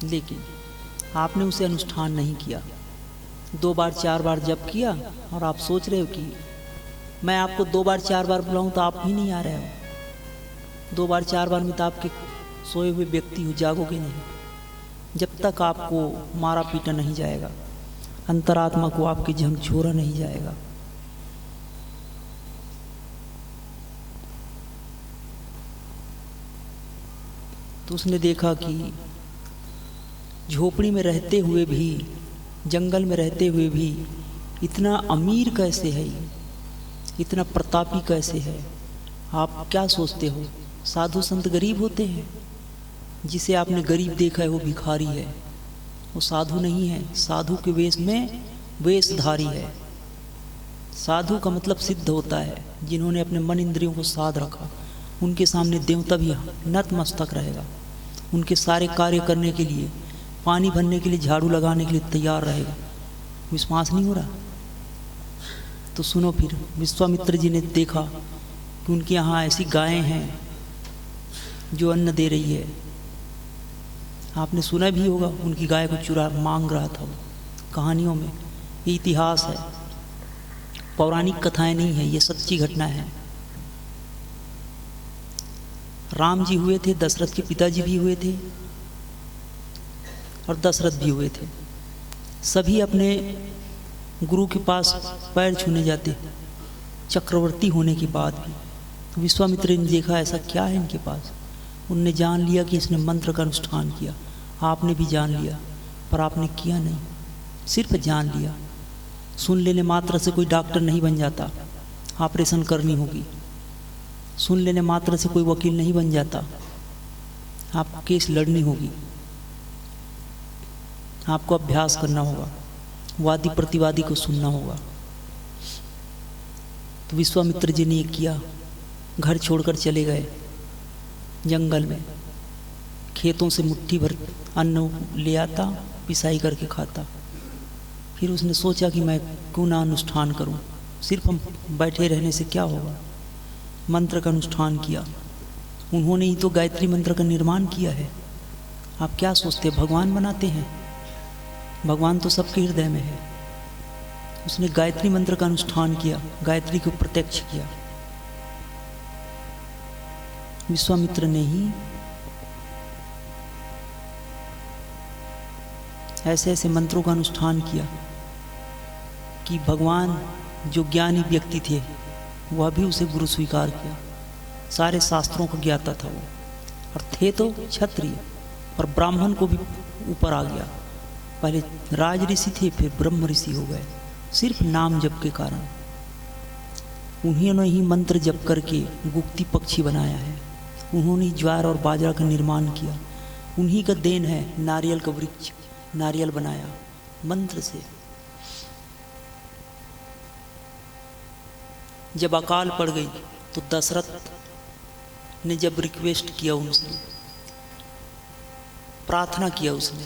लेकिन आपने उसे अनुष्ठान नहीं किया। 2 बार 4 बार जप किया और आप सोच रहे हो कि मैं आपको 2 बार 4 बार बुलाऊं तो आप ही नहीं आ रहे हो। 2 बार 4 बार में तो आपके सोए हुए व्यक्ति हो, जागोगे नहीं। जब तक आपको मारा पीटा नहीं जाएगा, अंतरात्मा को आपके झकझोरा नहीं जाएगा। तो उसने देखा कि झोपड़ी में रहते हुए भी, जंगल में रहते हुए भी इतना अमीर कैसे है, इतना प्रतापी कैसे है। आप क्या सोचते हो साधु संत गरीब होते हैं? जिसे आपने गरीब देखा है वो भिखारी है, वो साधु नहीं है। साधु के वेश में वेशधारी है। साधु का मतलब सिद्ध होता है, जिन्होंने अपने मन इंद्रियों को साध रखा। उनके सामने देवता भी नतमस्तक रहेगा। उनके सारे कार्य करने के लिए, पानी भरने के लिए, झाड़ू लगाने के लिए तैयार रहेगा। विश्वास नहीं हो रहा तो सुनो फिर। विश्वामित्र जी ने देखा कि उनके यहाँ ऐसी गायें हैं जो अन्न दे रही है। आपने सुना भी होगा, उनकी गाय को चुरा मांग रहा था वो, कहानियों में। ये इतिहास है, पौराणिक कथाएं नहीं है, ये सच्ची घटना है। राम जी हुए थे, दशरथ के पिताजी भी हुए थे और दशरथ भी हुए थे। सभी अपने गुरु के पास पैर छूने जाते, चक्रवर्ती होने के बाद भी। विश्वामित्र ने देखा ऐसा क्या है इनके पास। उनने जान लिया कि इसने मंत्र का अनुष्ठान किया। आपने भी जान लिया, पर आपने किया नहीं, सिर्फ जान लिया। सुन लेने मात्र से कोई डॉक्टर नहीं बन जाता, ऑपरेशन करनी होगी। सुन लेने मात्र से कोई वकील नहीं बन जाता, आपको केस लड़नी होगी। आपको अभ्यास करना होगा, वादी प्रतिवादी को सुनना होगा। तो विश्वामित्र जी ने ये किया। घर छोड़कर चले गए जंगल में। खेतों से मुट्ठी भर अन्न ले आता, पिसाई करके खाता। फिर उसने सोचा कि मैं क्यों ना अनुष्ठान करूं, सिर्फ हम बैठे रहने से क्या होगा। मंत्र का अनुष्ठान किया। उन्होंने ही तो गायत्री मंत्र का निर्माण किया है। आप क्या सोचते हैं भगवान बनाते हैं? भगवान तो सबके हृदय में है। उसने गायत्री मंत्र का अनुष्ठान किया, गायत्री को प्रत्यक्ष किया। विश्वामित्र ने ही ऐसे ऐसे मंत्रों का अनुष्ठान किया कि भगवान जो ज्ञानी व्यक्ति थे वह भी उसे गुरु स्वीकार किया। सारे शास्त्रों को ज्ञाता था वो, और थे तो क्षत्रिय, पर ब्राह्मण को भी ऊपर आ गया। पहले राज ऋषि थे, फिर ब्रह्म ऋषि हो गए, सिर्फ नाम जप के कारण। उन्होंने ही मंत्र जप करके गुप्ती पक्षी बनाया है। उन्होंने ही ज्वार और बाजरा का निर्माण किया। उन्हीं का देन है नारियल का वृक्ष, नारियल बनाया मंत्र से। जब अकाल पड़ गई तो दशरथ ने जब रिक्वेस्ट किया, उनसे प्रार्थना किया उसने,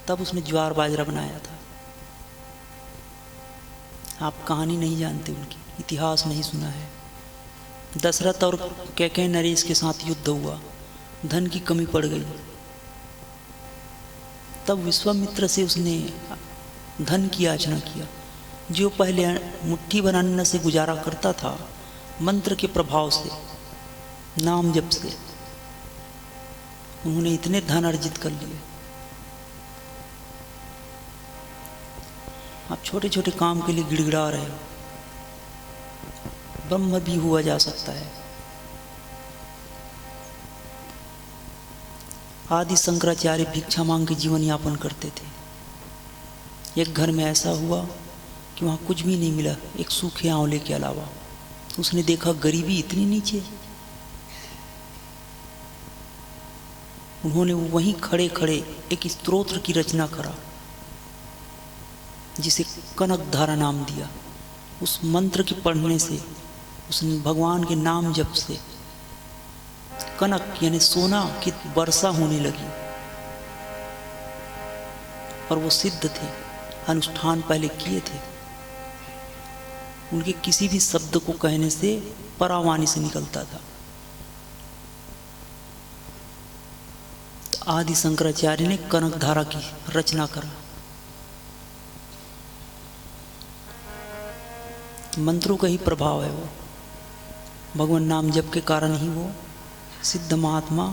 तब उसने ज्वार बाजरा बनाया था। आप कहानी नहीं जानते, उनकी इतिहास नहीं सुना है। दशरथ और कैकेयी नरेश के साथ युद्ध हुआ, धन की कमी पड़ गई। तब विश्वामित्र से उसने धन की याचना किया। जो पहले मुट्ठी भर अन्न से गुजारा करता था, मंत्र के प्रभाव से, नाम जप से, उन्होंने इतने धन अर्जित कर लिए। आप छोटे छोटे काम के लिए गिड़गिड़ा रहे हो, ब्रह्म भी हुआ जा सकता है। आदि शंकराचार्य भिक्षा मांग के जीवन यापन करते थे। एक घर में ऐसा हुआ कि वहाँ कुछ भी नहीं मिला, एक सूखे आंवले के अलावा। उसने देखा गरीबी इतनी नीचे। उन्होंने वहीं खड़े खड़े एक स्तोत्र की रचना करा, जिसे कनक धारा नाम दिया। उस मंत्र के पढ़ने से, उस भगवान के नाम जप से कनक यानी सोना की वर्षा होने लगी। और वो सिद्ध थे, अनुष्ठान पहले किए थे। उनके किसी भी शब्द को कहने से परावाणी से निकलता था। तो आदि शंकराचार्य ने कनक धारा की रचना करा। मंत्रों का ही प्रभाव है वो, भगवान नाम जप के कारण ही वो सिद्ध महात्मा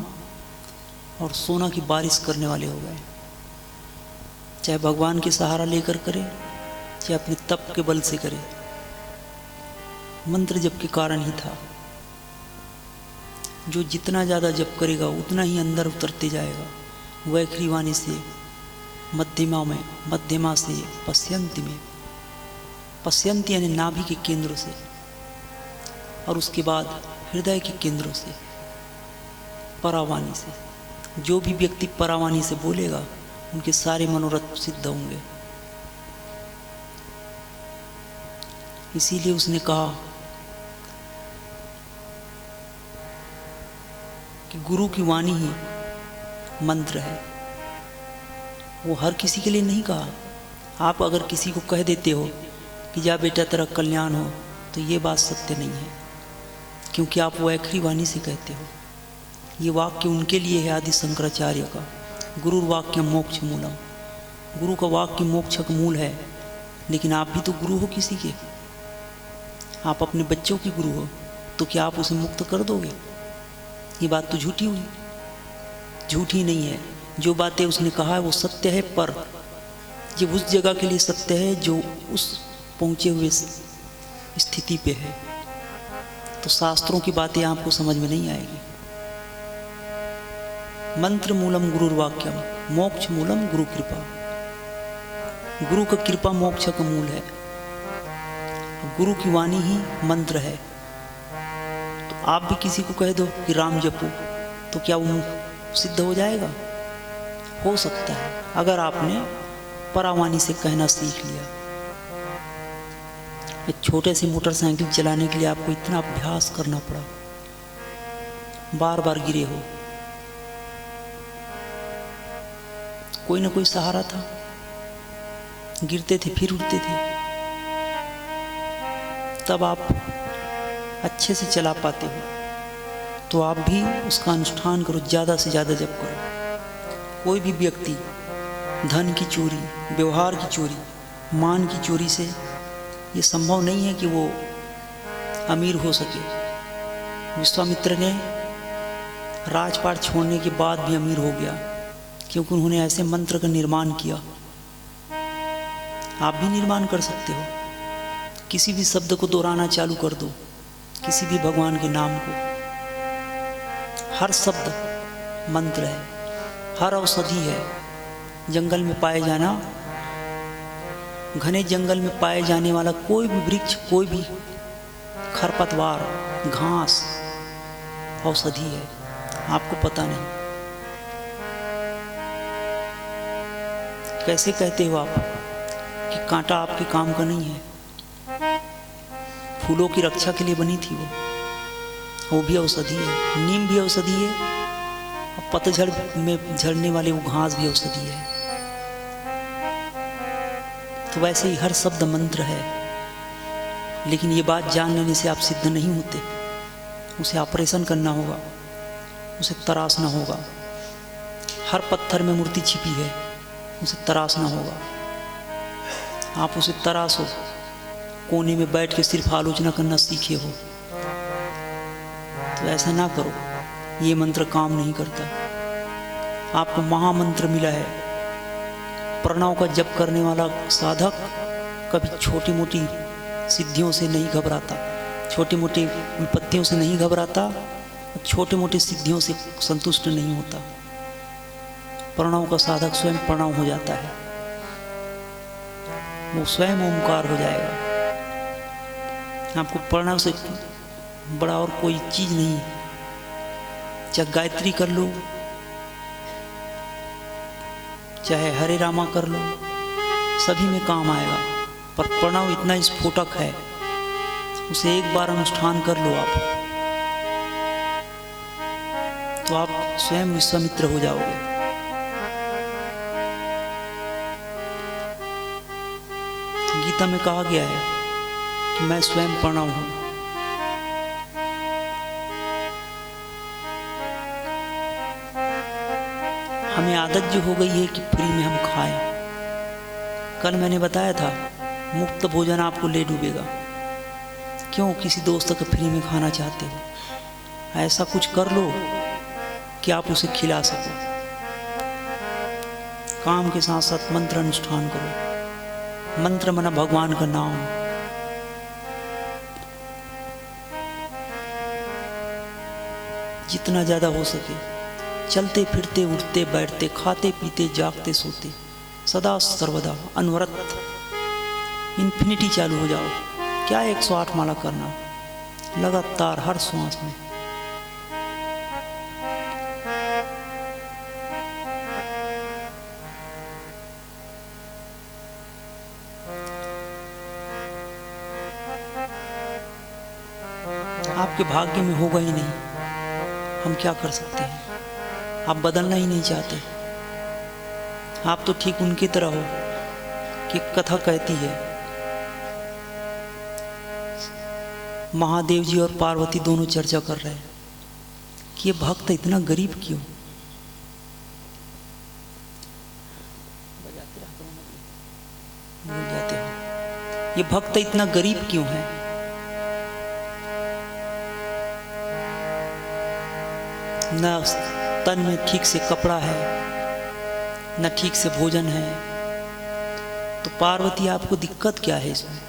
और सोना की बारिश करने वाले हो गए। चाहे भगवान के सहारा लेकर करे, चाहे अपने तप के बल से करे, मंत्र जप के कारण ही था। जो जितना ज़्यादा जप करेगा उतना ही अंदर उतरते जाएगा। वैखरी वाणी से मध्यमा में, मध्यमा से पश्यंती में, पश्यंती यानी नाभि के केंद्र से, और उसके बाद हृदय के केंद्रों से, परावाणी से। जो भी व्यक्ति परावाणी से बोलेगा उनके सारे मनोरथ सिद्ध होंगे। इसीलिए उसने कहा कि गुरु की वाणी ही मंत्र है। वो हर किसी के लिए नहीं कहा। आप अगर किसी को कह देते हो कि जा बेटा तेरा कल्याण हो, तो ये बात सत्य नहीं है, क्योंकि आप वैखरी वाणी से कहते हो। ये वाक्य उनके लिए है आदि शंकराचार्य का, गुरु वाक्य मोक्ष मूलम। गुरु का वाक्य मोक्ष का मूल है। लेकिन आप भी तो गुरु हो किसी के। आप अपने बच्चों की गुरु हो, तो क्या आप उसे मुक्त कर दोगे? ये बात तो झूठी हुई। झूठी नहीं है, जो बातें उसने कहा है वो सत्य है, पर ये उस जगह के लिए सत्य है जो उस पहुँचे हुए स्थिति पे है। तो शास्त्रों की बातें आपको समझ में नहीं आएगी। मंत्र मूलम गुरुर्वाक्यम, मोक्ष मूलम गुरु कृपा। गुरु का कृपा मोक्ष का मूल है। गुरु की वाणी ही मंत्र है। तो आप भी किसी को कह दो कि राम जपो, तो क्या वो सिद्ध हो जाएगा? हो सकता है, अगर आपने परावाणी से कहना सीख लिया। एक छोटे से मोटरसाइकिल चलाने के लिए आपको इतना अभ्यास करना पड़ा, बार बार गिरे हो, कोई ना कोई सहारा था, गिरते थे फिर उठते थे, तब आप अच्छे से चला पाते हो। तो आप भी उसका अनुष्ठान करो, ज़्यादा से ज़्यादा जप करो। कोई भी व्यक्ति धन की चोरी, व्यवहार की चोरी, मान की चोरी से ये संभव नहीं है कि वो अमीर हो सके। विश्वामित्र ने राजपाट छोड़ने के बाद भी अमीर हो गया, क्योंकि उन्होंने ऐसे मंत्र का निर्माण किया। आप भी निर्माण कर सकते हो। किसी भी शब्द को दोहराना चालू कर दो, किसी भी भगवान के नाम को। हर शब्द मंत्र है, हर औषधि है। जंगल में पाए जाना, घने जंगल में पाए जाने वाला कोई भी वृक्ष, कोई भी खरपतवार, घास औषधि है, आपको पता नहीं। कैसे कहते हो आप कि कांटा आपके काम का नहीं है? फूलों की रक्षा के लिए बनी थी वो भी औषधि है। नीम भी औषधि है, और पतझड़ में झड़ने वाले वो घास भी औषधि है। तो वैसे ही हर शब्द मंत्र है। लेकिन ये बात जान लेने से आप सिद्ध नहीं होते। उसे ऑपरेशन करना होगा, उसे तराशना होगा। हर पत्थर में मूर्ति छिपी है, उसे तराशना होगा। आप उसे तराशो। कोने में बैठ के सिर्फ आलोचना करना सीखे हो, तो ऐसा ना करो। ये मंत्र काम नहीं करता। आपको महामंत्र मिला है। प्रणव का जप करने वाला साधक कभी छोटी मोटी सिद्धियों से नहीं घबराता, छोटी मोटी विपत्तियों से नहीं घबराता, छोटे मोटे सिद्धियों से संतुष्ट नहीं होता। प्रणव का साधक स्वयं प्रणव हो जाता है, वो स्वयं ओमकार हो जाएगा। आपको प्रणव से बड़ा और कोई चीज नहीं है। चाहे गायत्री कर लो, चाहे हरे रामा कर लो, सभी में काम आएगा। पर प्रणव इतना स्फोटक है, उसे एक बार अनुष्ठान कर लो आप, तो आप स्वयं विश्वामित्र हो जाओगे। गीता में कहा गया है कि मैं स्वयं प्रणव हूं। हमें आदत जो हो गई है कि फ्री में हम खाएं। कल मैंने बताया था मुफ्त भोजन आपको ले डूबेगा। क्यों किसी दोस्त का फ्री में खाना चाहते हो? ऐसा कुछ कर लो कि आप उसे खिला सको। काम के साथ साथ मंत्र अनुष्ठान करो। मंत्र मना भगवान का नाम। जितना ज़्यादा हो सके चलते फिरते उठते बैठते खाते पीते जागते सोते सदा सर्वदा अनवरत इन्फिनिटी चालू हो जाओ। क्या 108 माला करना लगातार हर श्वास में। आपके भाग्य में होगा ही नहीं, हम क्या कर सकते हैं? आप बदलना ही नहीं चाहते। आप तो ठीक उनकी तरह हो कि कथा कहती है महादेव जी और पार्वती दोनों चर्चा कर रहे हैं कि ये भक्त इतना गरीब क्यों। भूल जाते हो ये भक्त इतना गरीब क्यों है। न तन में ठीक से कपड़ा है, न ठीक से भोजन है। तो पार्वती आपको दिक्कत क्या है इसमें?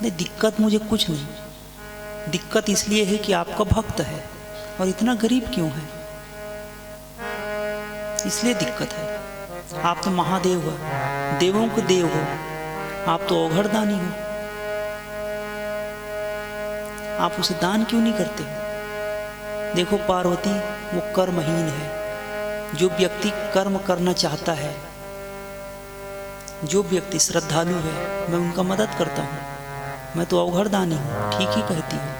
नहीं, दिक्कत मुझे कुछ नहीं। दिक्कत इसलिए है कि आपका भक्त है और इतना गरीब क्यों है, इसलिए दिक्कत है। आप तो महादेव हो, देवों के देव हो, आप तो औघड़दानी हो। आप उसे दान क्यों नहीं करते? देखो पार्वती वो कर्महीन है। जो व्यक्ति कर्म करना चाहता है, जो व्यक्ति श्रद्धालु है, मैं उनका मदद करता हूँ। मैं तो अवघड़दानी हूँ, ठीक ही कहती हूँ।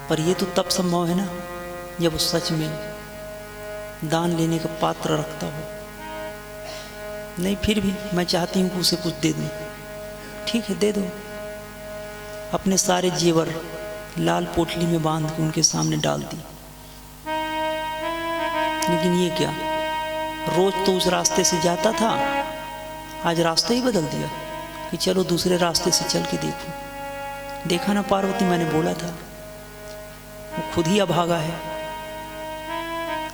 पर ये तो तब संभव है ना जब वो सच में दान लेने का पात्र रखता हो। नहीं, फिर भी मैं चाहती हूँ कि उसे कुछ दे दूँ। ठीक है, दे दो। अपने सारे जेवर लाल पोटली में बांध के उनके सामने डाल दी। लेकिन ये क्या, रोज तो उस रास्ते से जाता था, आज रास्ता ही बदल दिया कि चलो दूसरे रास्ते से चल के देखो। देखा ना पार्वती, मैंने बोला था वो खुद ही अभागा है।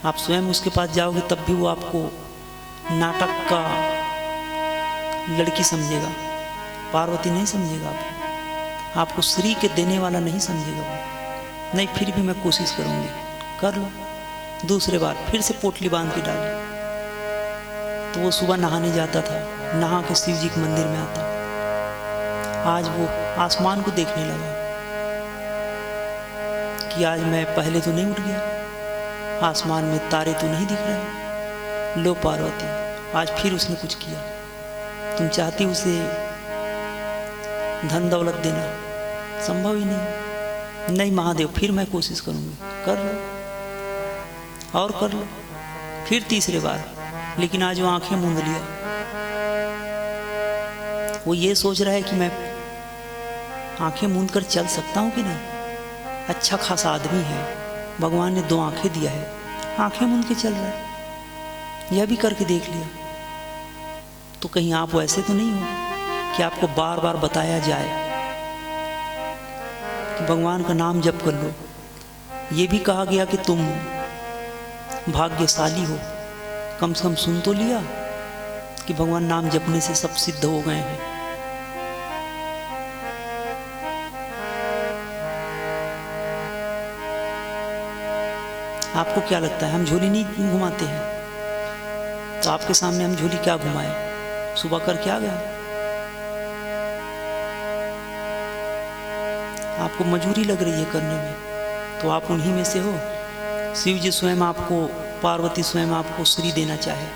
आप स्वयं उसके पास जाओगे तब भी वो आपको नाटक का लड़की समझेगा। पार्वती नहीं समझेगा आपको श्री के देने वाला नहीं समझेगा वो। नहीं, फिर भी मैं कोशिश करूंगी। कर लो। दूसरे बार फिर से पोटली बांध के डाली। तो वो सुबह नहाने जाता था, नहा के शिव जी के मंदिर में आता। आज वो आसमान को देखने लगा कि आज मैं पहले तो नहीं उठ गया, आसमान में तारे तो नहीं दिख रहे। लो पार्वती, आज फिर उसने कुछ किया। तुम चाहती उसे धन दौलत देना, संभव ही नहीं। नहीं महादेव, फिर मैं कोशिश करूंगी। कर लो और कर लो। फिर तीसरे बार, लेकिन आज वो आंखें मूंद लिया। वो ये सोच रहा है कि मैं आंखें मूंद कर चल सकता हूं कि नहीं। अच्छा खासा आदमी है, भगवान ने 2 आंखें दिया है, आंखें मूंद के चल रहा है। यह भी करके देख लिया। तो कहीं आप वैसे तो नहीं हो कि आपको बार बार बताया जाए कि भगवान का नाम जप कर लो। ये भी कहा गया कि तुम भाग्यशाली हो, कम से कम सुन तो लिया कि भगवान नाम जपने से सब सिद्ध हो गए हैं। आपको क्या लगता है हम झोली नहीं घुमाते हैं? तो आपके सामने हम झोली क्या घुमाए? सुबह कर क्या गया? आपको मजबूरी लग रही है करने में, तो आप उन्हीं में से हो। शिव जी स्वयं आपको, पार्वती स्वयं आपको श्री देना चाहे,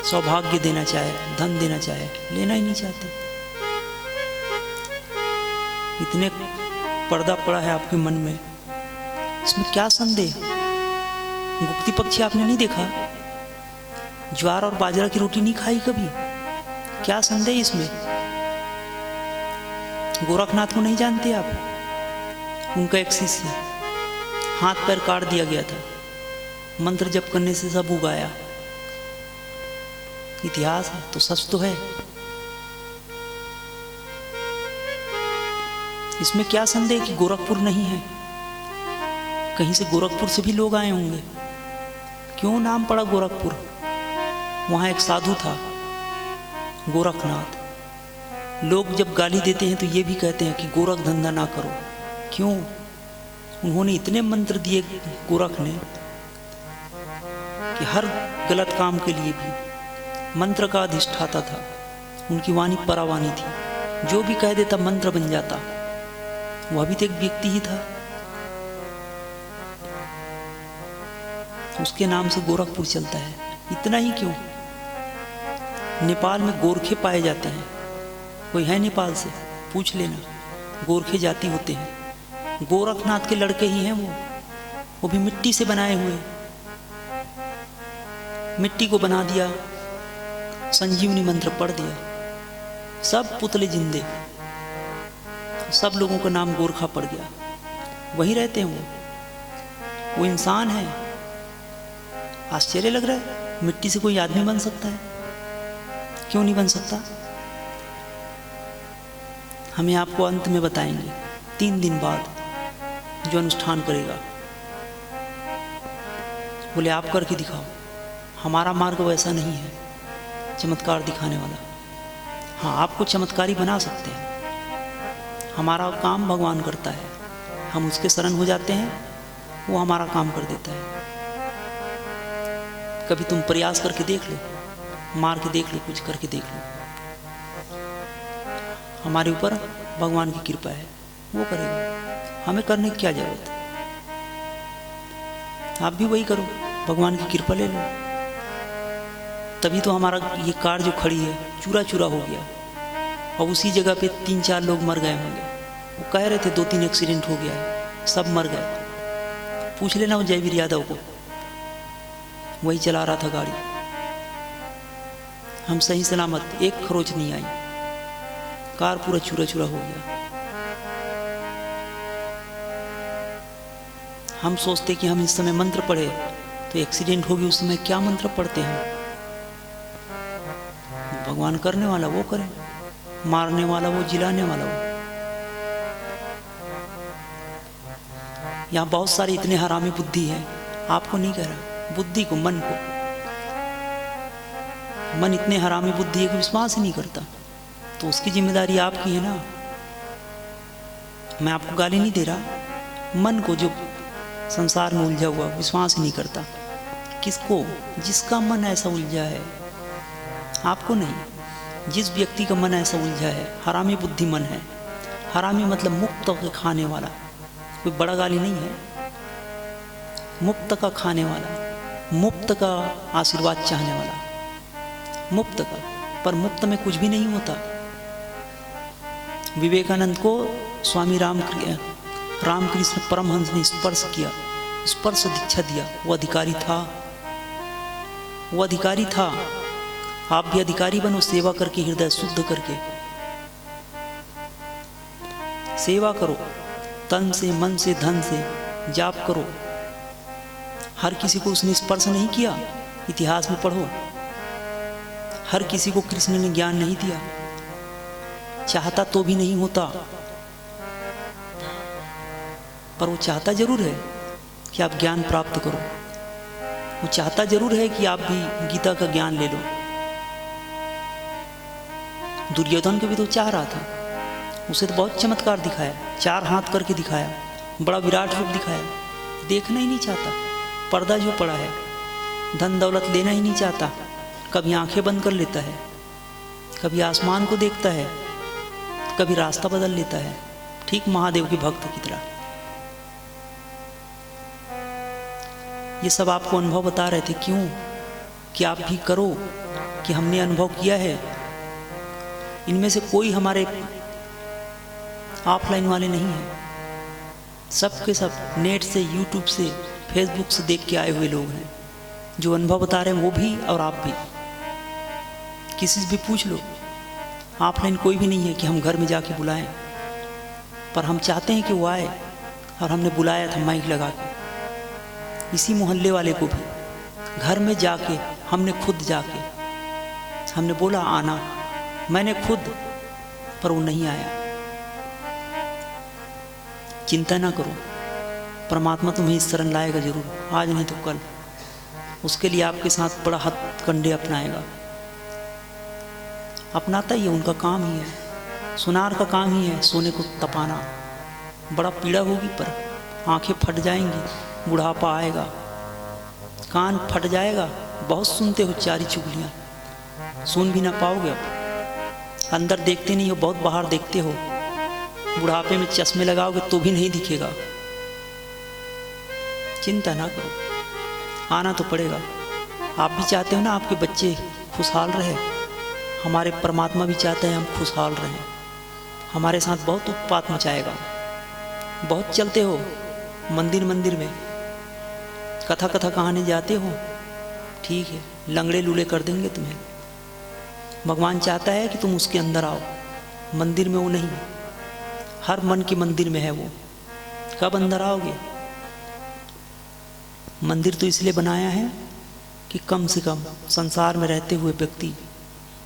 सौभाग्य देना चाहे, धन देना चाहे, लेना ही नहीं चाहते। इतने पर्दा पड़ा है आपके मन में, इसमें क्या संदेह? गुप्ती पक्षी आपने नहीं देखा? ज्वार और बाजरा की रोटी नहीं खाई कभी? क्या संदेह इसमें? गोरखनाथ को नहीं जानते आप? उनका एक शिष्य हाथ पैर काट दिया गया था, मंत्र जप करने से सब उगाया। इतिहास है तो सच तो है, इसमें क्या संदेह कि गोरखपुर नहीं है। कहीं से गोरखपुर से भी लोग आए होंगे। क्यों नाम पड़ा गोरखपुर? वहाँ एक साधु था गोरखनाथ। लोग जब गाली देते हैं तो ये भी कहते हैं कि गोरख धंधा ना करो। क्यों? उन्होंने इतने मंत्र दिए गोरख ने कि हर गलत काम के लिए भी मंत्र का अधिष्ठाता था। उनकी वाणी परावाणी थी, जो भी कह देता मंत्र बन जाता। वह भी तो एक व्यक्ति ही था। उसके नाम से गोरखपुर चलता है। इतना ही क्यों, नेपाल में गोरखे पाए जाते हैं। कोई है नेपाल से? पूछ लेना, गोरखे जाति होते हैं। गोरखनाथ के लड़के ही हैं वो भी मिट्टी से बनाए हुए। मिट्टी को बना दिया, संजीवनी मंत्र पढ़ दिया, सब पुतले जिंदे। सब लोगों का नाम गोरखा पड़ गया। वहीं रहते हैं वो इंसान है। आश्चर्य लग रहा है, मिट्टी से कोई आदमी बन सकता है? क्यों नहीं बन सकता? हमें आपको अंत में बताएंगे 3 दिन बाद जो अनुष्ठान करेगा। बोले आप करके दिखाओ। हमारा मार्ग वैसा नहीं है चमत्कार दिखाने वाला। हाँ, आपको चमत्कारी बना सकते हैं। हमारा काम भगवान करता है, हम उसके शरण हो जाते हैं, वो हमारा काम कर देता है। कभी तुम प्रयास करके देख लो, मार के देख लो, कुछ करके देख लो। हमारे ऊपर भगवान की कृपा है, वो करेगा। हमें करने की क्या जरूरत है? आप भी वही करो, भगवान की कृपा ले लो। तभी तो हमारा ये कार जो खड़ी है चूरा चूरा हो गया, और उसी जगह पे 3-4 लोग मर गए होंगे। वो कह रहे थे 2-3 एक्सीडेंट हो गया है, सब मर गए। पूछ लेना वो जयवीर यादव को, वही चला रहा था गाड़ी। हम सही सलामत, एक खरोच नहीं आई, कार पूरा चूरा चूरा हो गया। हम सोचते कि हम इस समय मंत्र पढ़े तो एक्सीडेंट होगी, उस समय क्या मंत्र पढ़ते हैं? भगवान करने वाला वो करे, मारने वाला वो, जिलाने वाला वो। यहाँ बहुत सारे इतने हरामी बुद्धि है, आपको नहीं कह रहा, बुद्धि को, मन को। मन इतने हरामी बुद्धि है कि विश्वास ही नहीं करता, तो उसकी जिम्मेदारी आपकी है ना। मैं आपको गाली नहीं दे रहा, मन को जो संसार में उलझा हुआ, विश्वास ही नहीं करता। किसको? जिसका मन ऐसा उलझा है, आपको नहीं। जिस व्यक्ति का मन ऐसा उलझा है, हरामी बुद्धि मन है। हरामी मतलब मुक्त के खाने वाला, कोई बड़ा गाली नहीं है। मुक्त का खाने वाला, मुक्त का आशीर्वाद चाहने वाला, मुक्त का। पर मुक्त में कुछ भी नहीं होता। विवेकानंद को स्वामी रामकृष्ण परमहंस ने स्पर्श किया, स्पर्श दीक्षा दिया। वो अधिकारी था, वो अधिकारी था। आप भी अधिकारी बनो, सेवा करके, हृदय शुद्ध करके सेवा करो, तन से, मन से, धन से जाप करो। हर किसी को उसने स्पर्श नहीं किया, इतिहास में पढ़ो। हर किसी को कृष्ण ने ज्ञान नहीं दिया, चाहता तो भी नहीं होता। पर वो चाहता जरूर है कि आप ज्ञान प्राप्त करो। वो चाहता जरूर है कि आप भी गीता का ज्ञान ले लो। दुर्योधन को भी तो चाह रहा था, उसे तो बहुत चमत्कार दिखाया, 4 हाथ करके दिखाया, बड़ा विराट रूप दिखाया। देखना ही नहीं चाहता, पर्दा जो पड़ा है, धन दौलत लेना ही नहीं चाहता। कभी आंखें बंद कर लेता है, कभी आसमान को देखता है, कभी रास्ता बदल लेता है, ठीक महादेव के भक्त की तरह। ये सब आपको अनुभव बता रहे थे। क्यों? कि आप भी करो, कि हमने अनुभव किया है। इनमें से कोई हमारे ऑफलाइन वाले नहीं हैं, सब के सब नेट से, यूट्यूब से, फेसबुक से देख के आए हुए लोग हैं। जो अनुभव बता रहे हैं वो भी और आप भी। किसी से भी पूछ लो, ऑफलाइन कोई भी नहीं है कि हम घर में जाके बुलाएं। पर हम चाहते हैं कि वो आए, और हमने बुलाया था माइक लगा के। इसी मोहल्ले वाले को भी घर में जाके हमने खुद जाके हमने बोला आना, मैंने खुद, पर वो नहीं आया। चिंता ना करो, परमात्मा तुम्हें इस शरण लाएगा जरूर, आज नहीं तो कल। उसके लिए आपके साथ बड़ा हथकंडे अपनाएगा, अपनाता ही है, उनका काम ही है, सुनार का काम ही है सोने को तपाना। बड़ा पीड़ा होगी, पर आंखें फट जाएंगी, बुढ़ापा आएगा, कान फट जाएगा। बहुत सुनते हो चारी चुगलियाँ, सुन भी ना पाओगे। अब अंदर देखते नहीं हो, बहुत बाहर देखते हो। बुढ़ापे में चश्मे लगाओगे तो भी नहीं दिखेगा। चिंता ना करो, आना तो पड़ेगा। आप भी चाहते हो ना आपके बच्चे खुशहाल रहे, हमारे परमात्मा भी चाहते हैं हम खुशहाल रहें। हमारे साथ बहुत उत्पात मचाएगा। बहुत चलते हो मंदिर मंदिर में, कथा कथा कहानी जाते हो, ठीक है, लंगड़े लूले कर देंगे तुम्हें। भगवान चाहता है कि तुम उसके अंदर आओ, मंदिर में वो नहीं, हर मन के मंदिर में है वो। कब अंदर आओगे? मंदिर तो इसलिए बनाया है कि कम से कम संसार में रहते हुए व्यक्ति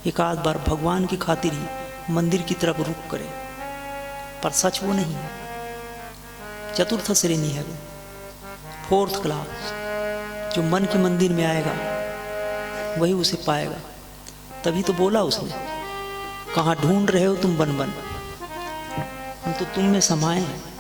एक आध बार भगवान की खातिर ही मंदिर की तरफ रुख करे। पर सच वो नहीं है, चतुर्थ श्रेणी है वो, 4th क्लास। जो मन के मंदिर में आएगा वही उसे पाएगा। तभी तो बोला उसने, कहाँ ढूंढ रहे हो तुम बन बन, हम तो तुम में समाये हैं।